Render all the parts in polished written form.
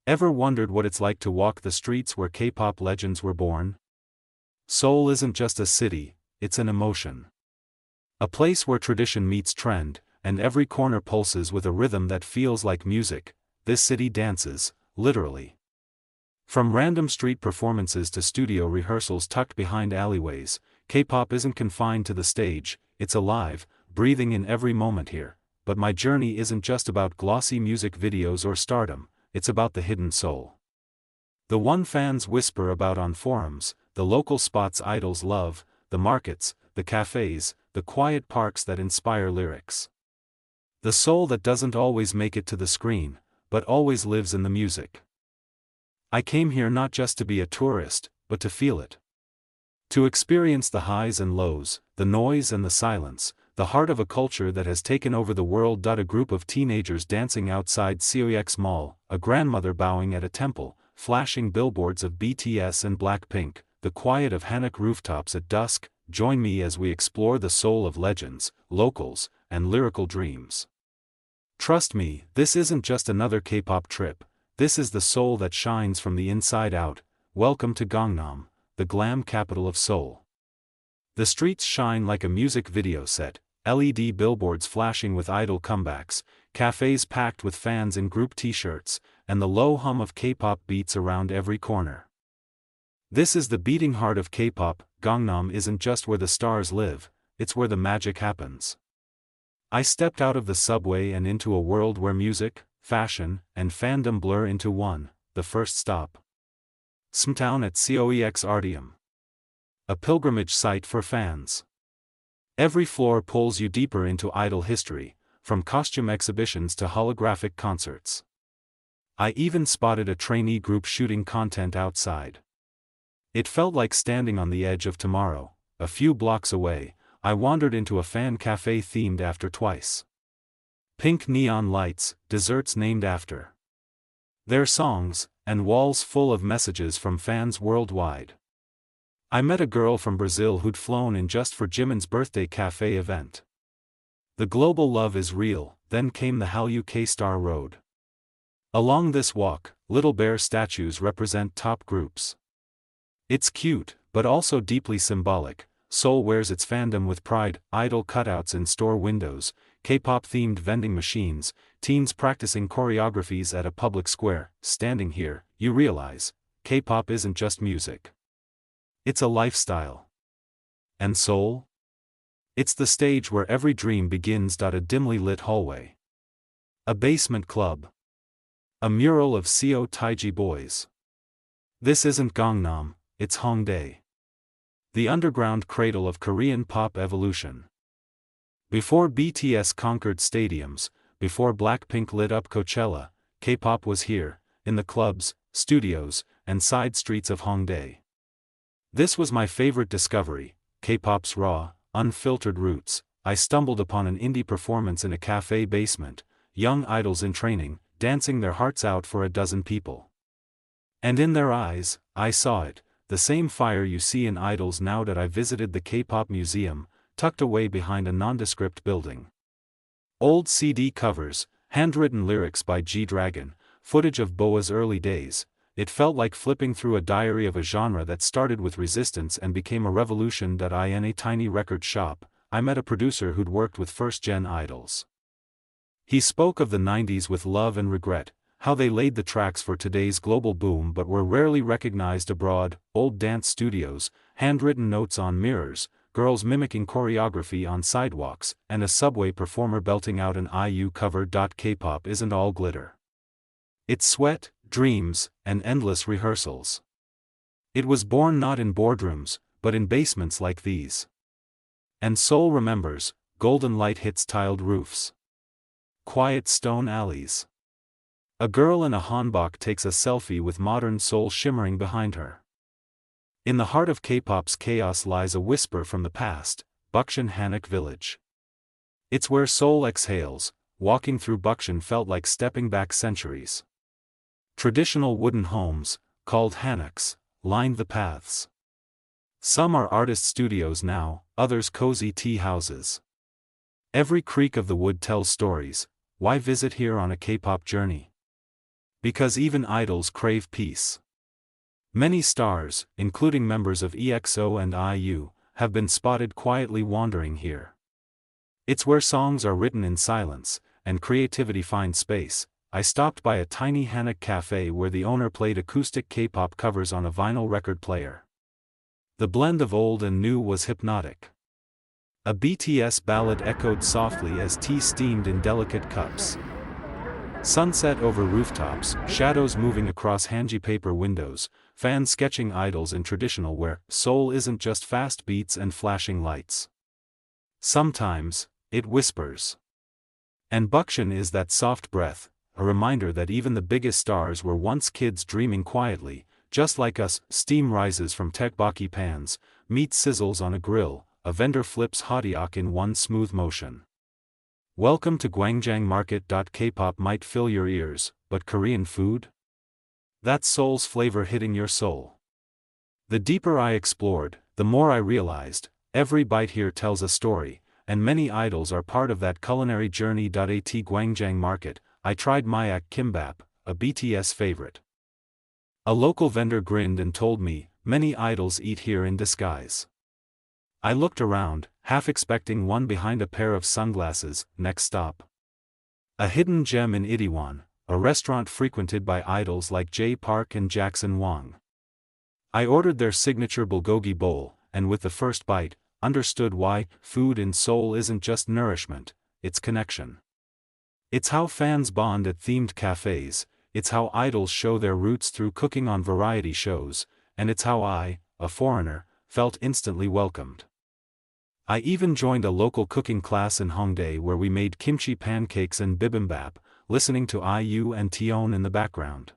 Ever wondered what it's like to walk the streets where K-pop legends were born? Seoul isn't just a city, it's an emotion. A place where tradition meets trend, and every corner pulses with a rhythm that feels like music. This city dances, literally. From random street performances to studio rehearsals tucked behind alleyways, K-pop isn't confined to the stage, it's alive, breathing in every moment here. But my journey isn't just about glossy music videos or stardom, it's about the hidden soul. The one fans whisper about on forums, the local spots idols love, the markets, the cafés, the quiet parks that inspire lyrics. The soul that doesn't always make it to the screen, but always lives in the music. I came here not just to be a tourist, but to feel it. To experience the highs and lows, the noise and the silence, the heart of a culture that has taken over the world. A group of teenagers dancing outside Seoul's mall, a grandmother bowing at a temple, flashing billboards of BTS and Blackpink, the quiet of hanok rooftops at dusk. Join me as we explore the soul of legends, locals, and lyrical dreams. Trust me, this isn't just another K-pop trip, this is the soul that shines from the inside out. Welcome to Gangnam, the glam capital of Seoul. The streets shine like a music video set, LED billboards flashing with idol comebacks, cafes packed with fans in group t-shirts, and the low hum of K-pop beats around every corner. This is the beating heart of K-pop. Gangnam isn't just where the stars live, it's where the magic happens. I stepped out of the subway and into a world where music, fashion, and fandom blur into one. The first stop. Smtown at Seoul's Artium. A pilgrimage site for fans. Every floor pulls you deeper into idol history, from costume exhibitions to holographic concerts. I even spotted a trainee group shooting content outside. It felt like standing on the edge of tomorrow. A few blocks away, I wandered into a fan cafe themed after Twice. Pink neon lights, desserts named after their songs, and walls full of messages from fans worldwide. I met a girl from Brazil who'd flown in just for Jimin's birthday cafe event. The global love is real. Then came the Hallyu K-Star Road. Along this walk, little bear statues represent top groups. It's cute, but also deeply symbolic. Seoul wears its fandom with pride, idol cutouts in store windows, K-pop-themed vending machines, teens practicing choreographies at a public square. Standing here, you realize, K-pop isn't just music. It's a lifestyle. And Seoul? It's the stage where every dream begins. A dimly lit hallway. A basement club. A mural of Seo Taiji boys. This isn't Gangnam, it's Hongdae. The underground cradle of Korean pop evolution. Before BTS conquered stadiums, before Blackpink lit up Coachella, K-pop was here, in the clubs, studios, and side streets of Hongdae. This was my favorite discovery, K-pop's raw, unfiltered roots. I stumbled upon an indie performance in a cafe basement, young idols in training, dancing their hearts out for a dozen people. And in their eyes, I saw it, the same fire you see in idols now. I visited the K-pop museum, tucked away behind a nondescript building. Old CD covers, handwritten lyrics by G-Dragon, footage of Boa's early days. It felt like flipping through a diary of a genre that started with resistance and became a revolution. In a tiny record shop, I met a producer who'd worked with first-gen idols. He spoke of the 90s with love and regret, how they laid the tracks for today's global boom but were rarely recognized abroad. Old dance studios, handwritten notes on mirrors, girls mimicking choreography on sidewalks, and a subway performer belting out an IU cover. K-pop isn't all glitter. It's sweat, dreams, and endless rehearsals. It was born not in boardrooms, but in basements like these. And Seoul remembers, golden light hits tiled roofs. Quiet stone alleys. A girl in a hanbok takes a selfie with modern Seoul shimmering behind her. In the heart of K-pop's chaos lies a whisper from the past, Bukshan Hanok Village. It's where Seoul exhales. Walking through Bukshan felt like stepping back centuries. Traditional wooden homes, called hanoks, lined the paths. Some are artist studios now, others cozy tea houses. Every creak of the wood tells stories. Why visit here on a K-pop journey? Because even idols crave peace. Many stars, including members of EXO and IU, have been spotted quietly wandering here. It's where songs are written in silence, and creativity finds space. I stopped by a tiny hanok cafe where the owner played acoustic K-pop covers on a vinyl record player. The blend of old and new was hypnotic. A BTS ballad echoed softly as tea steamed in delicate cups. Sunset over rooftops, shadows moving across hanji paper windows, fans sketching idols in traditional wear. Seoul isn't just fast beats and flashing lights. Sometimes, it whispers. And Bakshin is that soft breath, a reminder that even the biggest stars were once kids dreaming quietly, just like us. Steam rises from tteokbokki pans, meat sizzles on a grill, a vendor flips hotteok in one smooth motion. Welcome to Gwangjang Market. K-pop might fill your ears, but Korean food? That's Seoul's flavor hitting your soul. The deeper I explored, the more I realized, every bite here tells a story, and many idols are part of that culinary journey. At Gwangjang Market, I tried Mayak Kimbap, a BTS favorite. A local vendor grinned and told me, many idols eat here in disguise. I looked around, half expecting one behind a pair of sunglasses. Next stop. A hidden gem in Itaewon, a restaurant frequented by idols like Jay Park and Jackson Wang. I ordered their signature bulgogi bowl, and with the first bite, understood why. Food in Seoul isn't just nourishment, it's connection. It's how fans bond at themed cafes, it's how idols show their roots through cooking on variety shows, and it's how I, a foreigner, felt instantly welcomed. I even joined a local cooking class in Hongdae where we made kimchi pancakes and bibimbap, listening to IU and Tion in the background.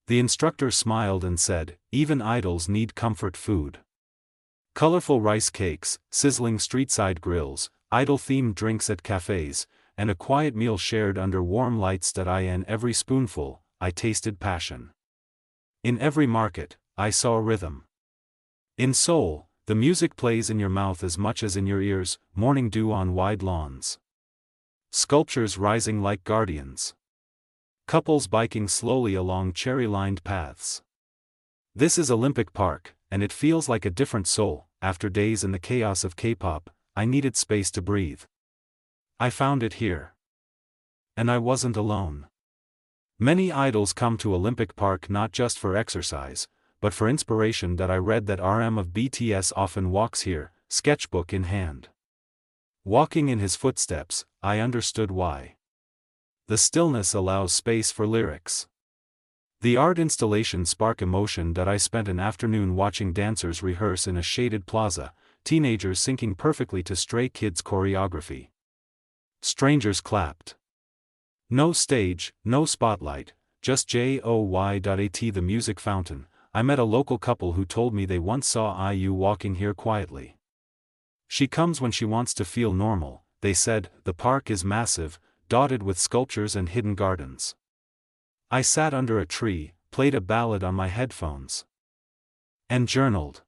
The instructor smiled and said, even idols need comfort food. Colorful rice cakes, sizzling street-side grills, idol-themed drinks at cafes, and a quiet meal shared under warm lights. In every spoonful, I tasted passion. In every market, I saw a rhythm. In Seoul, the music plays in your mouth as much as in your ears. Morning dew on wide lawns. Sculptures rising like guardians. Couples biking slowly along cherry-lined paths. This is Olympic Park, and it feels like a different Seoul. After days in the chaos of K-pop, I needed space to breathe. I found it here. And I wasn't alone. Many idols come to Olympic Park not just for exercise, but for inspiration. I read that RM of BTS often walks here, sketchbook in hand. Walking in his footsteps, I understood why. The stillness allows space for lyrics. The art installations spark emotion. I spent an afternoon watching dancers rehearse in a shaded plaza, teenagers syncing perfectly to Stray Kids choreography. Strangers clapped. No stage, no spotlight, just joy. At the music fountain, I met a local couple who told me they once saw IU walking here quietly. She comes when she wants to feel normal, they said. The park is massive, dotted with sculptures and hidden gardens. I sat under a tree, played a ballad on my headphones, and journaled.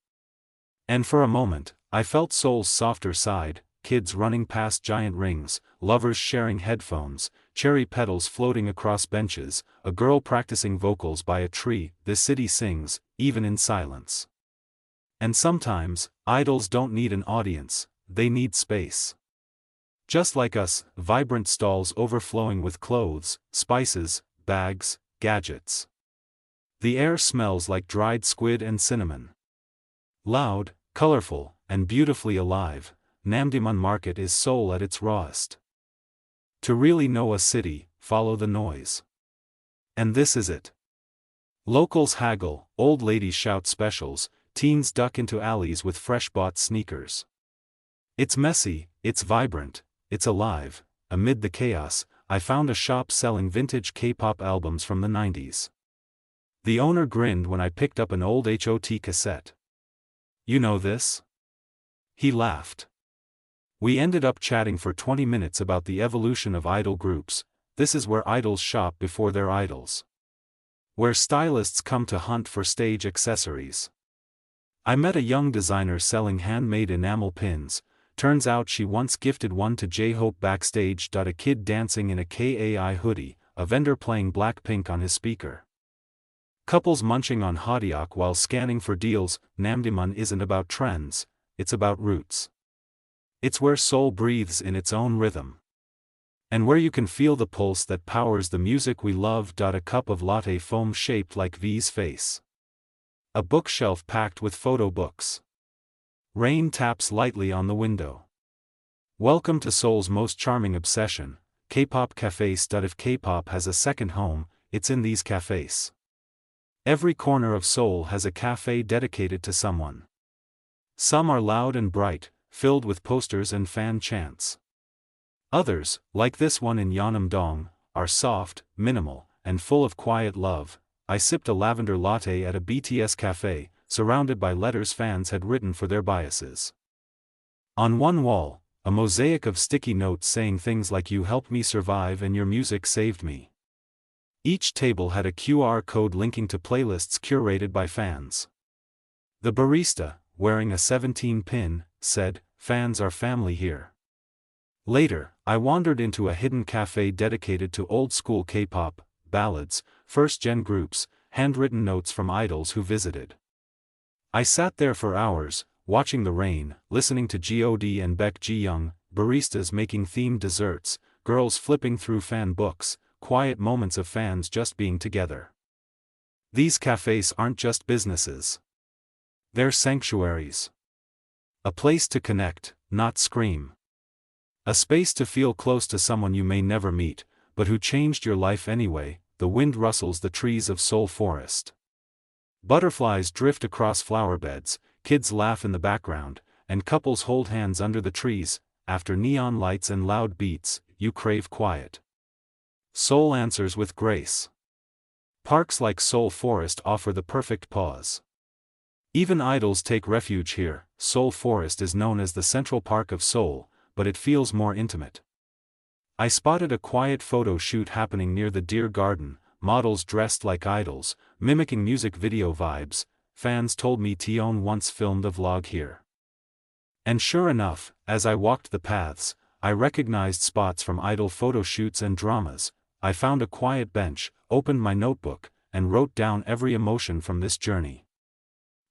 And for a moment, I felt Seoul's softer side, kids running past giant rings, lovers sharing headphones, cherry petals floating across benches, a girl practicing vocals by a tree. This city sings, even in silence. And sometimes, idols don't need an audience, they need space. Just like us, vibrant stalls overflowing with clothes, spices, bags, gadgets. The air smells like dried squid and cinnamon. Loud, colorful, and beautifully alive, Namdaemun Market is Seoul at its rawest. To really know a city, follow the noise. And this is it. Locals haggle, old ladies shout specials, teens duck into alleys with fresh-bought sneakers. It's messy, it's vibrant, it's alive. Amid the chaos, I found a shop selling vintage K-pop albums from the 90s. The owner grinned when I picked up an old HOT cassette. You know this? He laughed. We ended up chatting for 20 minutes about the evolution of idol groups. This is where idols shop before they're idols. Where stylists come to hunt for stage accessories. I met a young designer selling handmade enamel pins. Turns out she once gifted one to J-Hope backstage. A kid dancing in a KAI hoodie, a vendor playing Blackpink on his speaker. Couples munching on hanok while scanning for deals. Namdaemun isn't about trends, it's about roots. It's where Seoul breathes in its own rhythm. And where you can feel the pulse that powers the music we love. A cup of latte foam shaped like V's face. A bookshelf packed with photo books. Rain taps lightly on the window. Welcome to Seoul's most charming obsession, K-pop cafés. If K-pop has a second home, it's in these cafés. Every corner of Seoul has a café dedicated to someone. Some are loud and bright, filled with posters and fan chants. Others, like this one in Gangnam, are soft, minimal, and full of quiet love. I sipped a lavender latte at a BTS cafe, surrounded by letters fans had written for their biases. On one wall, a mosaic of sticky notes saying things like "You helped me survive" and "Your music saved me." Each table had a QR code linking to playlists curated by fans. The barista, wearing a 17-pin, said, "Fans are family here." Later, I wandered into a hidden cafe dedicated to old-school K-pop, ballads, first-gen groups, handwritten notes from idols who visited. I sat there for hours, watching the rain, listening to God and Baek Ji-young, baristas making themed desserts, girls flipping through fan books, quiet moments of fans just being together. These cafes aren't just businesses. They're sanctuaries. A place to connect, not scream. A space to feel close to someone you may never meet, but who changed your life anyway. The wind rustles the trees of Seoul forest. Butterflies drift across flower beds, kids laugh in the background, and couples hold hands under the trees. After neon lights and loud beats, you crave quiet. Seoul answers with grace. Parks like Seoul Forest offer the perfect pause. Even idols take refuge here. Seoul Forest is known as the Central Park of Seoul, but it feels more intimate. I spotted a quiet photo shoot happening near the Deer Garden, models dressed like idols, mimicking music video vibes. Fans told me Tion once filmed a vlog here. And sure enough, as I walked the paths, I recognized spots from idol photo shoots and dramas. I found a quiet bench, opened my notebook, and wrote down every emotion from this journey.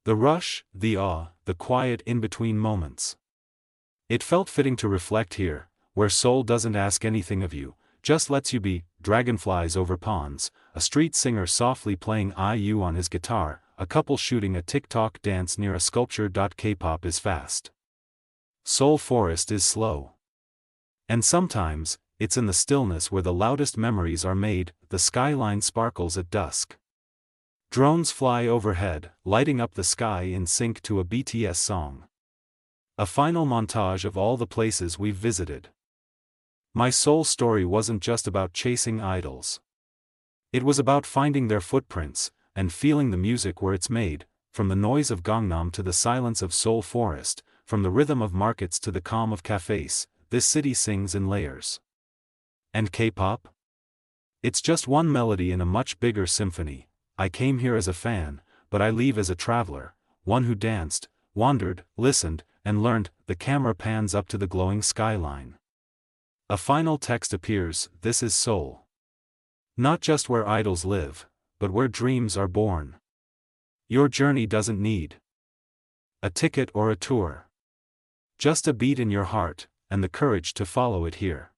The rush, the awe, the quiet in-between moments. It felt fitting to reflect here, where Seoul doesn't ask anything of you, just lets you be. Dragonflies over ponds, a street singer softly playing IU on his guitar, a couple shooting a TikTok dance near a sculpture. K-pop is fast. Seoul Forest is slow. And sometimes, it's in the stillness where the loudest memories are made. The skyline sparkles at dusk. Drones fly overhead, lighting up the sky in sync to a BTS song. A final montage of all the places we've visited. My Seoul story wasn't just about chasing idols. It was about finding their footprints, and feeling the music where it's made, from the noise of Gangnam to the silence of Seoul Forest, from the rhythm of markets to the calm of cafes. This city sings in layers. And K-pop? It's just one melody in a much bigger symphony. I came here as a fan, but I leave as a traveler, one who danced, wandered, listened, and learned. The camera pans up to the glowing skyline. A final text appears. This is Seoul. Not just where idols live, but where dreams are born. Your journey doesn't need a ticket or a tour. Just a beat in your heart, and the courage to follow it here.